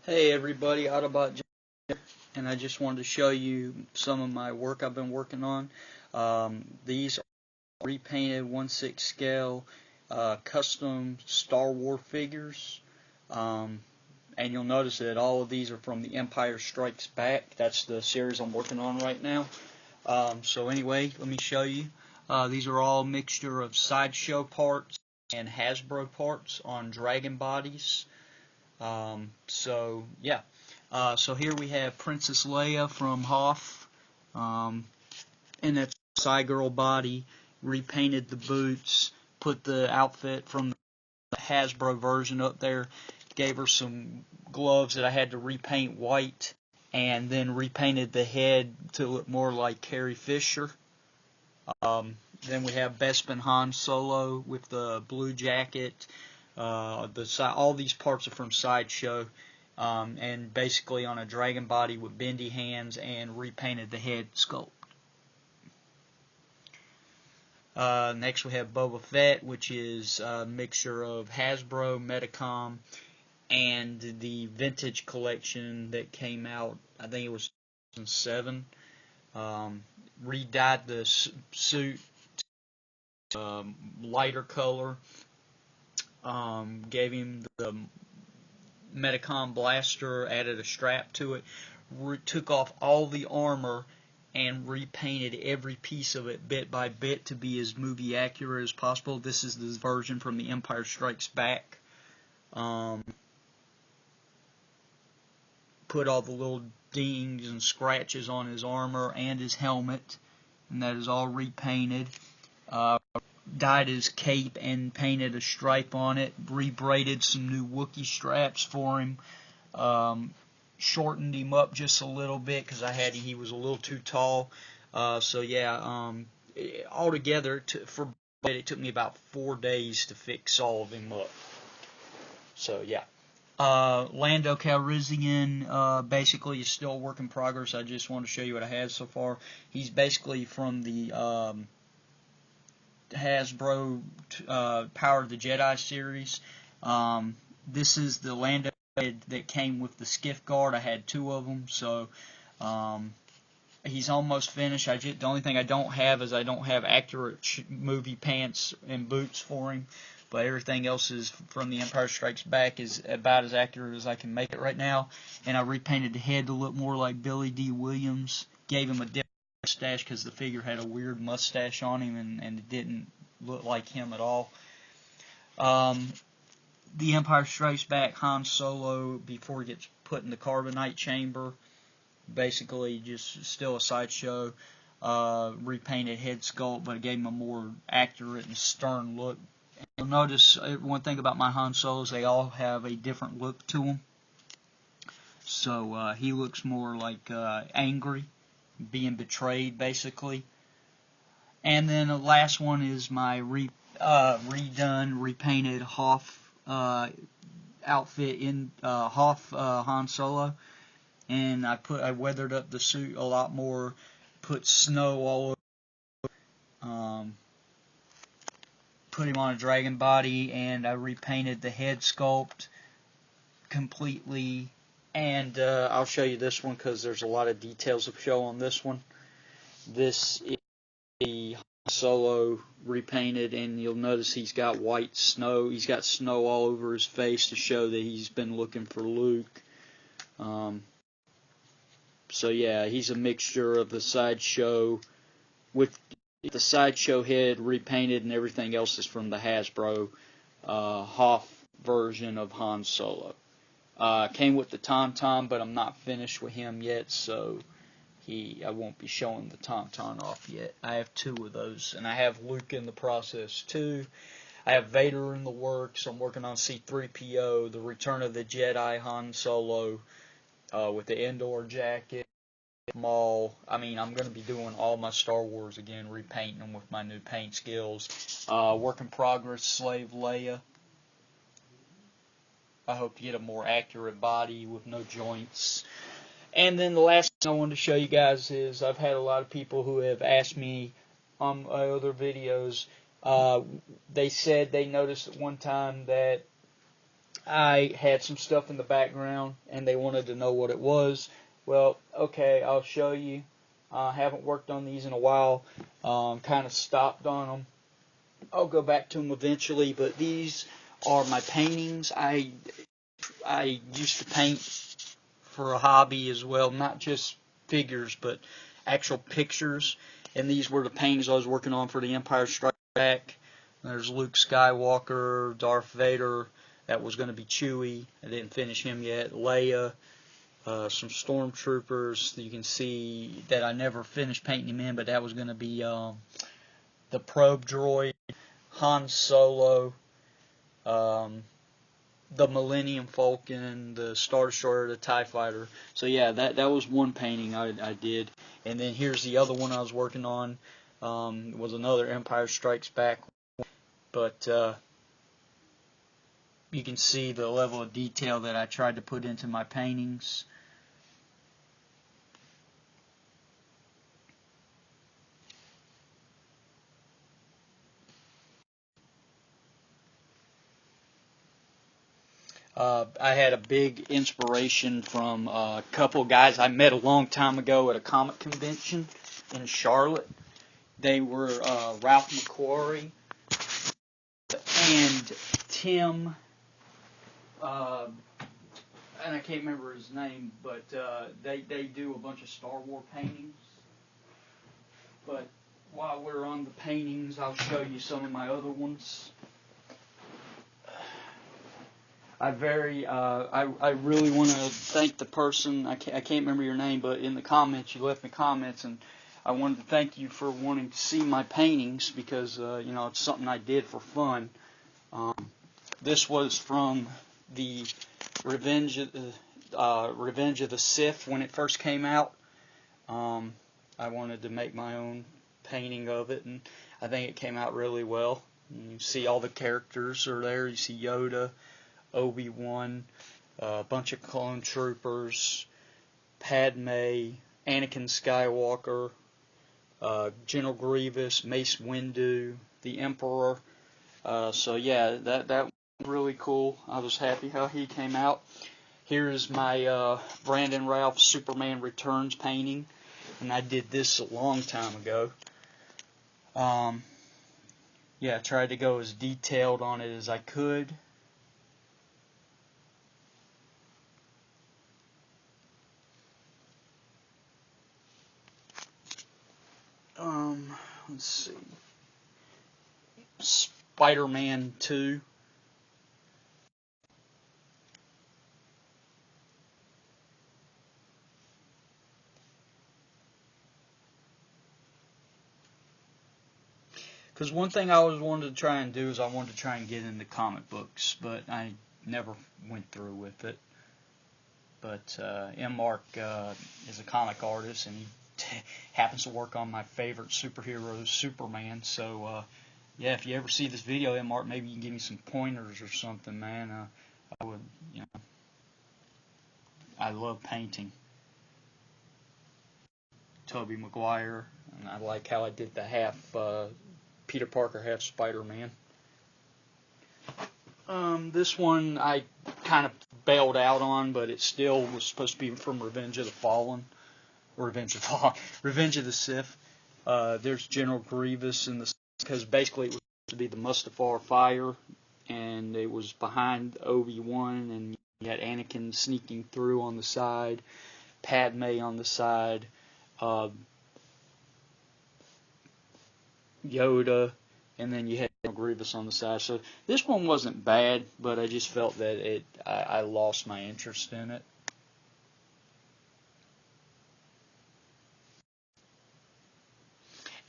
Hey everybody, autobotjohn here, and I just wanted to show you some of my work I've been working on. These are repainted 1/6 scale custom Star Wars figures, and you'll notice that all of these are from The Empire Strikes Back. That's the series I'm working on right now. So anyway, let me show you. These are all a mixture of Sideshow parts and Hasbro parts on dragon bodies. So yeah, so here we have Princess Leia from Hoth, in that side girl body, repainted the boots, put the outfit from the Hasbro version up there, gave her some gloves that I had to repaint white, and then repainted the head to look more like Carrie Fisher. Then we have Bespin Han Solo with the blue jacket. All these parts are from Sideshow, and basically on a dragon body with bendy hands, and repainted the head sculpt. Next we have Boba Fett, which is a mixture of Hasbro, Metacom, and the vintage collection that came out, I think it was 2007. Redyed the suit lighter color. Gave him the Metacom blaster, added a strap to it, took off all the armor and repainted every piece of it bit by bit to be as movie accurate as possible. This is the version from The Empire Strikes Back. Put all the little dings and scratches on his armor and his helmet, and that is all repainted. Dyed his cape and painted a stripe on it, rebraided some new Wookiee straps for him, shortened him up just a little bit because he was a little too tall. So yeah, altogether it took me about 4 days to fix all of him up. So yeah. Lando Calrissian basically is still a work in progress. I just want to show you what I have so far. He's basically from the Hasbro Power of the Jedi series. This is the Lando that came with the skiff guard. I had 2 of them, so he's almost finished. The only thing I don't have is I don't have accurate movie pants and boots for him, but everything else is from The Empire Strikes Back is about as accurate as I can make it right now. And I repainted the head to look more like Billy D. Williams. Gave him a different mustache because the figure had a weird mustache on him, and it didn't look like him at all. The Empire Strikes Back Han Solo, before he gets put in the carbonite chamber, basically just still a Sideshow, repainted head sculpt, but it gave him a more accurate and stern look. And you'll notice one thing about my Han Solos, they all have a different look to them. So he looks more like angry, being betrayed, basically. And then the last one is my redone, repainted Hoth outfit in Hoth Han Solo, and I weathered up the suit a lot more, put snow all over, put him on a dragon body, and I repainted the head sculpt completely. And I'll show you this one because there's a lot of details to show on this one. This is the Solo repainted, and you'll notice he's got white snow. He's got snow all over his face to show that he's been looking for Luke. So yeah, he's a mixture of the Sideshow with the Sideshow head repainted, and everything else is from the Hasbro Hoth version of Han Solo. Came with the Tauntaun, but I'm not finished with him yet, so I won't be showing the Tauntaun off yet. I have 2 of those, and I have Luke in the process too. I have Vader in the works. I'm working on C-3PO, the Return of the Jedi Han Solo with the Endor jacket. Maul. I mean, I'm going to be doing all my Star Wars again, repainting them with my new paint skills. Work in progress, Slave Leia. I hope to get a more accurate body with no joints. And then the last thing I wanted to show you guys is I've had a lot of people who have asked me on my other videos. They said they noticed at one time that I had some stuff in the background and they wanted to know what it was. Well, okay, I'll show you. I haven't worked on these in a while. Kind of stopped on them. I'll go back to them eventually, but these are my paintings. I used to paint for a hobby as well, not just figures, but actual pictures. And these were the paintings I was working on for The Empire Strikes Back. There's Luke Skywalker, Darth Vader. That was going to be Chewie. I didn't finish him yet. Leia, some stormtroopers. You can see that I never finished painting him in, but that was going to be the probe droid, Han Solo, the Millennium Falcon, the Star Destroyer, the TIE Fighter. So yeah, that was one painting I did. And then here's the other one I was working on. It was another Empire Strikes Back. But you can see the level of detail that I tried to put into my paintings. I had a big inspiration from a couple guys I met a long time ago at a comic convention in Charlotte. They were Ralph McQuarrie and Tim, and I can't remember his name, but they do a bunch of Star Wars paintings. But while we're on the paintings, I'll show you some of my other ones. I really want to thank the person, I can't remember your name, but in the comments, you left me comments, and I wanted to thank you for wanting to see my paintings, because, it's something I did for fun. This was from the Revenge of the Sith when it first came out. I wanted to make my own painting of it, and I think it came out really well. You see all the characters are there. You see Yoda, Obi-Wan, a bunch of clone troopers, Padme, Anakin Skywalker, General Grievous, Mace Windu, the Emperor. So yeah, that was really cool. I was happy how he came out. Here is my Brandon Ralph Superman Returns painting, and I did this a long time ago. Yeah, I tried to go as detailed on it as I could. Let's see. Spider-Man 2. Because one thing I always wanted to try and do is I wanted to try and get into comic books, but I never went through with it. But M. Mark is a comic artist, and he happens to work on my favorite superhero, Superman. So, yeah, if you ever see this video, M. Mark, maybe you can give me some pointers or something, man. I would, I love painting. Tobey Maguire, and I like how I did the half Peter Parker, half Spider-Man. This one I kind of bailed out on, but it still was supposed to be from Revenge of the Fallen. Revenge of the Sith. There's General Grievous in the, because basically it was supposed to be the Mustafar fire, and it was behind Obi-Wan, and you had Anakin sneaking through on the side, Padme on the side, Yoda, and then you had Grievous on the side. So this one wasn't bad, but I just felt that I lost my interest in it.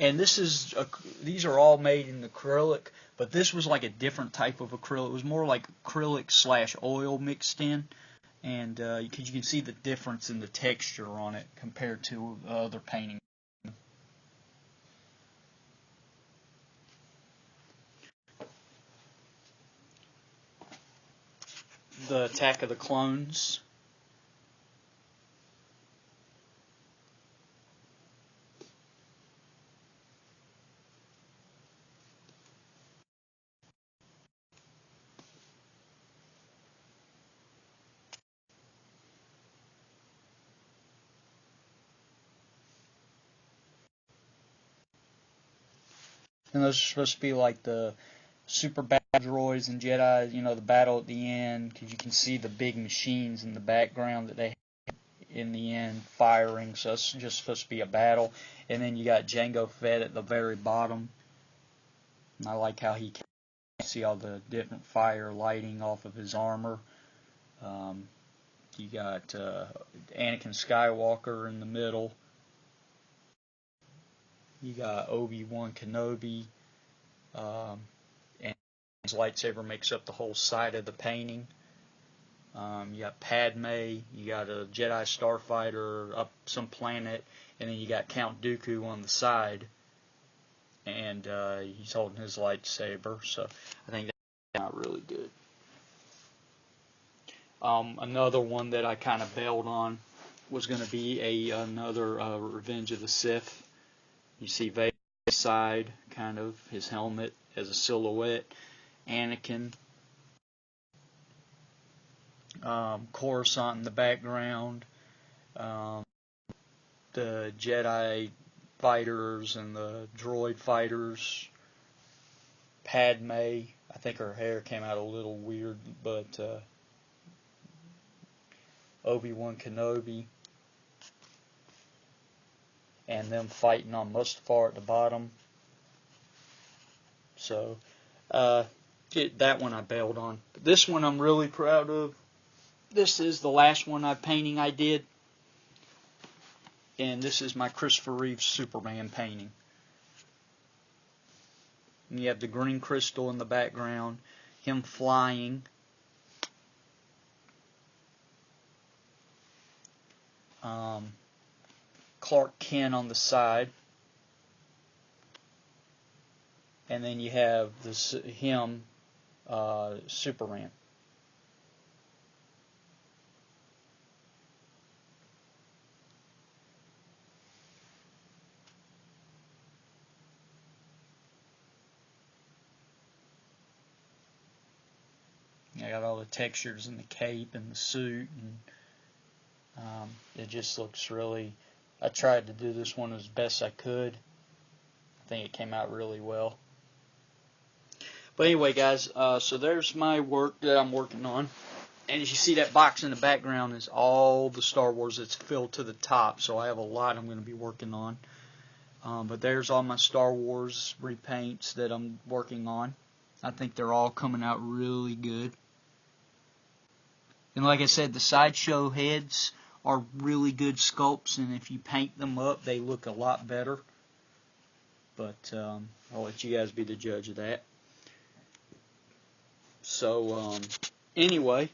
And these are all made in acrylic, but this was like a different type of acrylic. It was more like acrylic / oil mixed in, and because you can see the difference in the texture on it compared to other paintings. The Attack of the Clones. And those are supposed to be like the super battle droids and Jedi, you know, the battle at the end, because you can see the big machines in the background that they have in the end firing. So it's just supposed to be a battle. And then you got Jango Fett at the very bottom. And I like how he can see all the different fire lighting off of his armor. You got Anakin Skywalker in the middle. You got Obi-Wan Kenobi. And his lightsaber makes up the whole side of the painting. You got Padme. You got a Jedi starfighter up some planet. And then you got Count Dooku on the side. And he's holding his lightsaber. So I think that's not really good. Another one that I kind of bailed on was going to be another Revenge of the Sith. You see Vader's side, kind of, his helmet as a silhouette. Anakin. Coruscant in the background. The Jedi fighters and the droid fighters. Padme. I think her hair came out a little weird, but Obi-Wan Kenobi, and them fighting on Mustafar at the bottom. So that one I bailed on. But this one I'm really proud of. This is the last one painting I did, and this is my Christopher Reeve Superman painting. And you have the green crystal in the background, him flying. Clark Kent on the side, and then you have him, Superman. I got all the textures in the cape and the suit, and it just looks really. I tried to do this one as best I could. I think it came out really well. But anyway, guys, so there's my work that I'm working on. And as you see, that box in the background is all the Star Wars that's filled to the top. So I have a lot I'm going to be working on. But there's all my Star Wars repaints that I'm working on. I think they're all coming out really good. And like I said, the sideshow heads are really good sculpts, and if you paint them up, they look a lot better. But I'll let you guys be the judge of that. So anyway,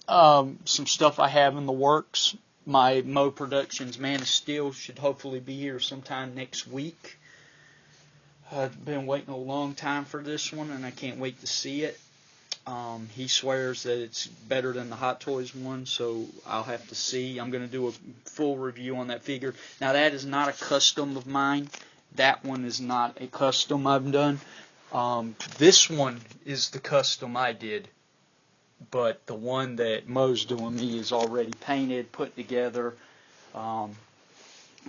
some stuff I have in the works. My Mo Productions Man of Steel should hopefully be here sometime next week. I've been waiting a long time for this one, and I can't wait to see it. He swears that it's better than the Hot Toys one, so I'll have to see. I'm going to do a full review on that figure. Now, that is not a custom of mine. That one is not a custom I've done. This one is the custom I did, but the one that Mo's doing me is already painted, put together.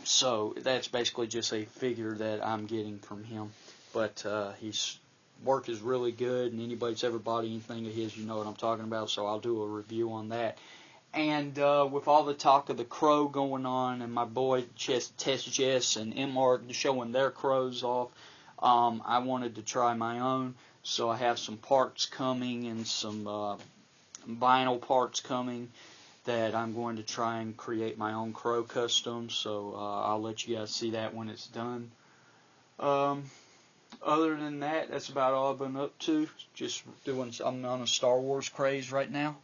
So that's basically just a figure that I'm getting from him. But his work is really good, and anybody that's ever bought anything of his, you know what I'm talking about, so I'll do a review on that. And with all the talk of the Crow going on, and my boy Test Jess and M-Art showing their crows off, I wanted to try my own. So I have some parts coming and some vinyl parts coming that I'm going to try and create my own Crow custom. So I'll let you guys see that when it's done. Other than that, that's about all I've been up to. Just doing. I'm on a Star Wars craze right now.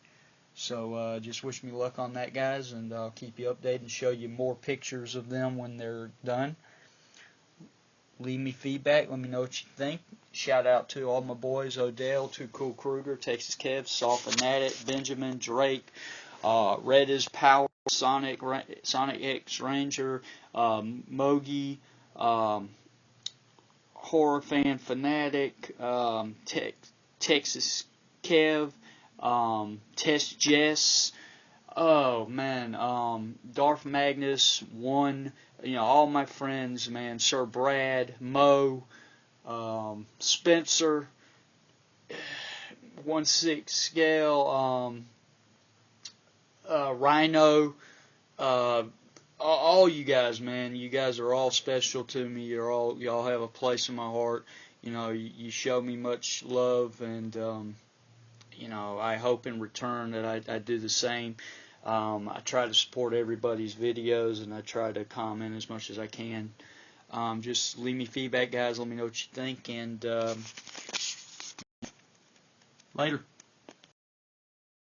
So just wish me luck on that, guys, and I'll keep you updated and show you more pictures of them when they're done. Leave me feedback. Let me know what you think. Shout out to all my boys: Odell, Too Cool Kruger, Texas Kev, Saw Fanatic, Benjamin, Drake, Red is Power, Sonic X Ranger, Mogi, Horror Fan Fanatic, Texas Kev, Test Jess. Oh man, Darth Magnus, all my friends, man, Sir Brad, Mo, Spencer, 1/6 scale, Rhino, all you guys, man, you guys are all special to me. Y'all have a place in my heart. You show me much love, and I hope in return that I do the same. I try to support everybody's videos, and I try to comment as much as I can. Just leave me feedback, guys. Let me know what you think, and later.